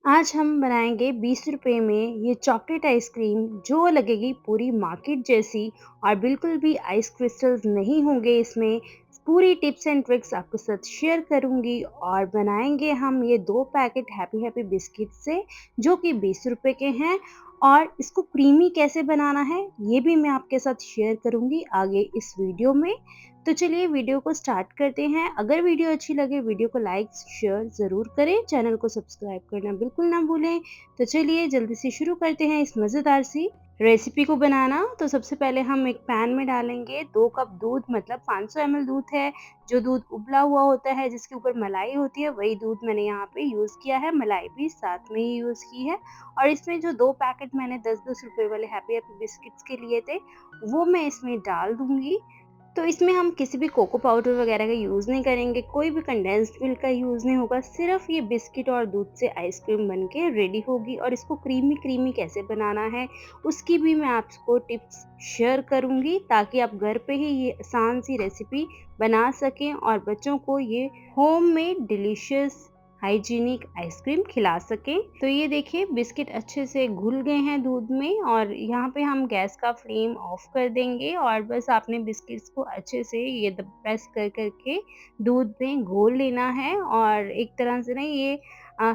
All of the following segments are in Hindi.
आज हम बनाएँगे 20 रुपए में ये चॉकलेट आइसक्रीम जो लगेगी पूरी मार्केट जैसी और बिल्कुल भी आइस क्रिस्टल्स नहीं होंगे इसमें। पूरी टिप्स एंड ट्रिक्स आपके साथ शेयर करूँगी और बनाएँगे हम ये 2 पैकेट हैप्पी हैप्पी बिस्किट से जो कि 20 रुपए के हैं और इसको क्रीमी कैसे बनाना है ये भी मैं आपके साथ शेयर करूँगी आगे इस वीडियो में। तो चलिए वीडियो को स्टार्ट करते हैं। अगर वीडियो अच्छी लगे वीडियो को लाइक शेयर ज़रूर करें, चैनल को सब्सक्राइब करना बिल्कुल ना भूलें। तो चलिए जल्दी से शुरू करते हैं इस मज़ेदार सी रेसिपी को बनाना। तो सबसे पहले हम एक पैन में डालेंगे 2 कप दूध, मतलब 500 ml दूध है। जो दूध उबला हुआ होता है जिसके ऊपर मलाई होती है वही दूध मैंने यहाँ पे यूज़ किया है, मलाई भी साथ में ही यूज़ की है। और इसमें जो 2 पैकेट मैंने 10-10 रुपए वाले हैप्पी हैप्पी बिस्किट्स के लिए थे वो मैं इसमें डाल दूँगी। तो इसमें हम किसी भी कोको पाउडर वगैरह का यूज़ नहीं करेंगे, कोई भी कंडेंस्ड मिल्क का यूज़ नहीं होगा, सिर्फ़ ये बिस्किट और दूध से आइसक्रीम बन के रेडी होगी। और इसको क्रीमी-क्रीमी कैसे बनाना है, उसकी भी मैं आपको टिप्स शेयर करूँगी ताकि आप घर पे ही ये आसान सी रेसिपी बना सकें और बच्चों को ये होममेड डिलीशियस हाइजीनिक आइसक्रीम खिला सकें। तो ये देखिए बिस्किट अच्छे से घुल गए हैं दूध में और यहाँ पे हम गैस का फ्लेम ऑफ कर देंगे और बस आपने बिस्किट्स को अच्छे से ये प्रेस कर के दूध में घोल लेना है और एक तरह से ना ये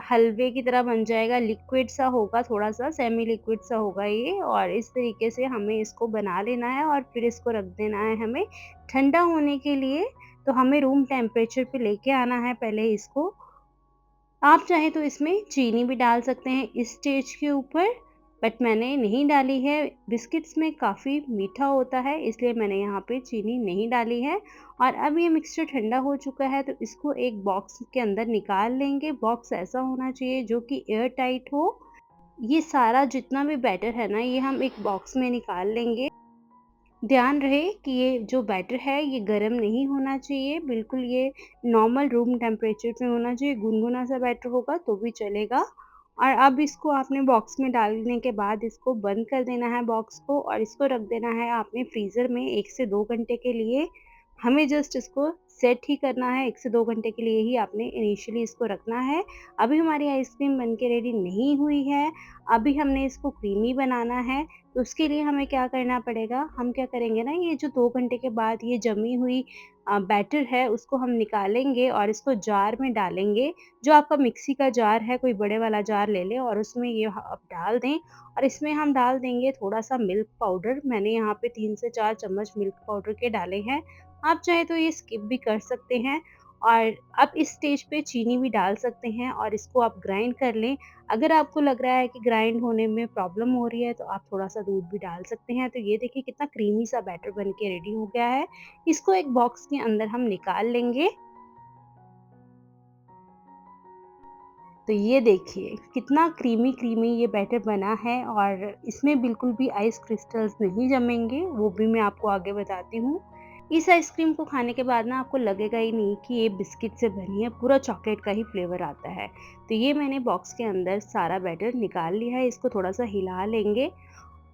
हलवे की तरह बन जाएगा, लिक्विड सा होगा, थोड़ा सा सेमी लिक्विड सा होगा ये। और इस तरीके से हमें इसको बना लेना है और फिर इसको रख देना है हमें ठंडा होने के लिए। तो हमें रूम टेम्परेचर पे लेके आना है पहले इसको। आप चाहें तो इसमें चीनी भी डाल सकते हैं इस स्टेज के ऊपर, बट मैंने नहीं डाली है। बिस्किट्स में काफ़ी मीठा होता है इसलिए मैंने यहाँ पे चीनी नहीं डाली है। और अब ये मिक्सचर ठंडा हो चुका है तो इसको एक बॉक्स के अंदर निकाल लेंगे। बॉक्स ऐसा होना चाहिए जो कि एयर टाइट हो। ये सारा जितना भी बैटर है ना ये हम एक बॉक्स में निकाल लेंगे। ध्यान रहे कि ये जो बैटर है ये गरम नहीं होना चाहिए, बिल्कुल ये नॉर्मल रूम टेम्परेचर पे होना चाहिए। गुनगुना सा बैटर होगा तो भी चलेगा। और अब इसको आपने बॉक्स में डालने के बाद इसको बंद कर देना है बॉक्स को और इसको रख देना है आपने फ्रीज़र में 1 से 2 घंटे के लिए। हमें जस्ट इसको सेट ही करना है, 1 से 2 घंटे के लिए ही आपने इनिशियली इसको रखना है। अभी हमारी आइसक्रीम बन के रेडी नहीं हुई है, अभी हमने इसको क्रीमी बनाना है। तो उसके लिए हमें क्या करना पड़ेगा, हम क्या करेंगे ना ये जो 2 घंटे के बाद ये जमी हुई बैटर है उसको हम निकालेंगे और इसको जार में डालेंगे। जो आपका मिक्सी का जार है, कोई बड़े वाला जार ले लें और उसमें ये आप डाल दें। और इसमें हम डाल देंगे थोड़ा-सा मिल्क पाउडर, मैंने यहाँ पे 3 से 4 चम्मच मिल्क पाउडर के डाले हैं। आप चाहे तो ये स्किप भी कर सकते हैं। और अब इस स्टेज पे चीनी भी डाल सकते हैं और इसको आप ग्राइंड कर लें। अगर आपको लग रहा है कि ग्राइंड होने में प्रॉब्लम हो रही है तो आप थोड़ा-सा दूध भी डाल सकते हैं। तो ये देखिए कितना क्रीमी सा बैटर बन के रेडी हो गया है। इसको एक बॉक्स के अंदर हम निकाल लेंगे। तो ये देखिए कितना क्रीमी-क्रीमी ये बैटर बना है और इसमें बिल्कुल भी आइस क्रिस्टल्स नहीं जमेंगे, वो भी मैं आपको आगे बताती हूँ। इस आइसक्रीम को खाने के बाद ना आपको लगेगा ही नहीं कि ये बिस्किट से बनी है, पूरा चॉकलेट का ही फ्लेवर आता है। तो ये मैंने बॉक्स के अंदर सारा बैटर निकाल लिया है, इसको थोड़ा-सा हिला लेंगे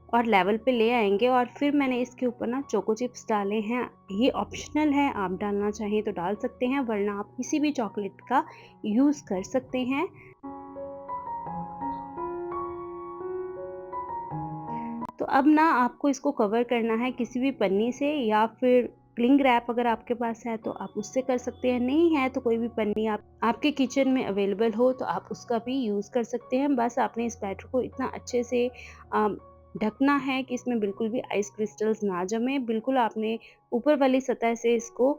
और लेवल पे ले आएँगे और फिर मैंने इसके ऊपर ना चोको चिप्स डाले हैं। ये ऑप्शनल है, आप डालना चाहें तो डाल सकते हैं वरना आप किसी भी चॉकलेट का यूज़ कर सकते हैं। तो अब ना आपको इसको कवर करना है किसी भी पन्नी से या फिर क्लिंग रैप, अगर आपके पास है तो आप उससे कर सकते हैं, नहीं है तो कोई भी पन्नी आप आपके किचन में अवेलेबल हो तो आप उसका भी यूज़ कर सकते हैं। बस आपने इस बैटर को इतना अच्छे से ढकना है कि इसमें बिल्कुल भी आइस क्रिस्टल्स ना जमे। बिल्कुल आपने ऊपर वाली सतह से इसको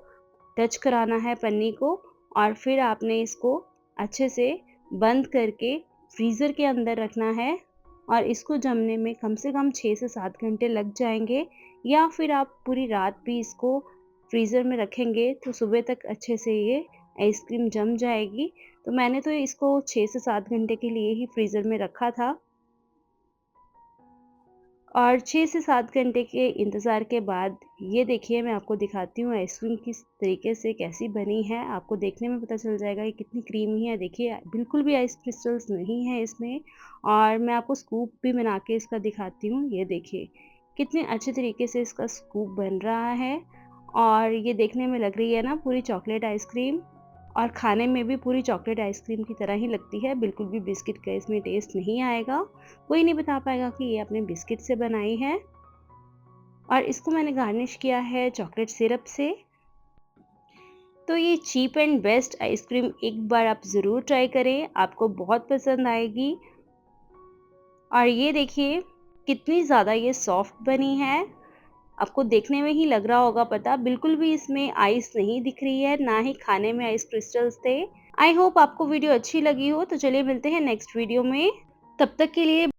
टच कराना है पन्नी को और फिर आपने इसको अच्छे से बंद करके फ्रीज़र के अंदर रखना है। और इसको जमने में कम से कम 6 से 7 घंटे लग जाएँगे या फिर आप पूरी रात भी इसको फ्रीज़र में रखेंगे तो सुबह तक अच्छे से ये आइसक्रीम जम जाएगी। तो मैंने तो इसको 6 से 7 घंटे के लिए ही फ्रीज़र में रखा था। और 6 से 7 घंटे के इंतज़ार के बाद ये देखिए मैं आपको दिखाती हूँ आइसक्रीम किस तरीके से कैसी बनी है। आपको देखने में पता चल जाएगा ये कितनी क्रीमी है। देखिए बिल्कुल भी आइस क्रिस्टल्स नहीं है इसमें। और मैं आपको स्कूप भी बना के इसका दिखाती हूँ। ये देखिए कितने अच्छे तरीके से इसका स्कूप बन रहा है और ये देखने में लग रही है ना पूरी चॉकलेट आइसक्रीम। और खाने में भी पूरी चॉकलेट आइसक्रीम की तरह ही लगती है, बिल्कुल भी बिस्किट का इसमें टेस्ट नहीं आएगा। कोई नहीं बता पाएगा कि ये आपने बिस्किट से बनाई है। और इसको मैंने गार्निश किया है चॉकलेट सिरप से। तो ये चीप एंड बेस्ट आइसक्रीम एक बार आप ज़रूर ट्राई करें, आपको बहुत पसंद आएगी। और ये देखिए कितनी ज़्यादा ये सॉफ्ट बनी है। आपको देखने में ही लग रहा होगा पता, बिल्कुल भी इसमें आइस नहीं दिख रही है, ना ही खाने में आइस क्रिस्टल्स थे। आई होप आपको वीडियो अच्छी लगी हो, तो चलिए मिलते हैं नेक्स्ट वीडियो में। तब तक के लिए